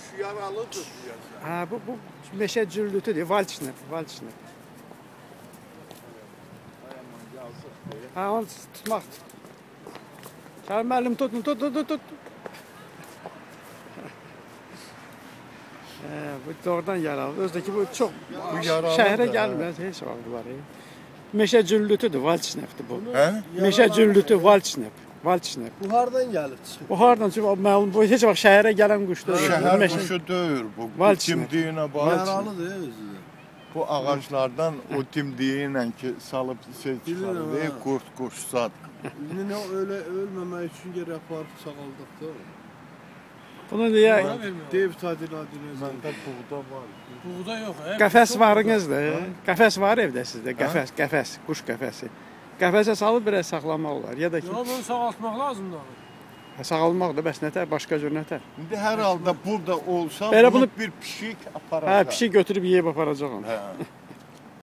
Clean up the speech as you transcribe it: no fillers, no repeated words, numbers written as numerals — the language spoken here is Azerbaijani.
Şu yaralıdır diyəsən. Ha, bu meşə cüllütüdür, valçnep. Ha, onu tutmaq. Şahin müəllim tut. Bu doğrudan yaralı. Özdəki bu çox şəhərə gəlməz, heç vaxt var. Meşə cüllütüdür, valçnepdir bu. Hə? Meşə cüllütü, valçnep. Bu hardan gəlib çıxıb? Bu hardan çıxıb? Məlum, bu heç vaxt şəhərə gələn quş deyil. Şəhər quşu deyil bu. Timdiyinə bax. Yaralıdır özü də. Bu ağaclardan o dimdiyinlə ki salıb çıxarır, quşsat. İndi öyle ölməmək üçün gərək aparıb sağaldıq da. Bunu deyə Dev tadilatını. Məndə buğda var. Buğda yox. qəfəs varınızdır. Qəfəs var evdə sizdə, qəfəs, quş qəfəsi. Qəfəsə salıb biraz saxlamaq olar. Ya da ki, Yox, bunu sağaltmaq lazımdır. sağalmaq da bəs nətər, başqa cür nətər. İndi hər halda burada olsa Belə bunu bunu- bir pişik aparacaq. Hə, pişik götürüb yeyib aparacağam. Hə.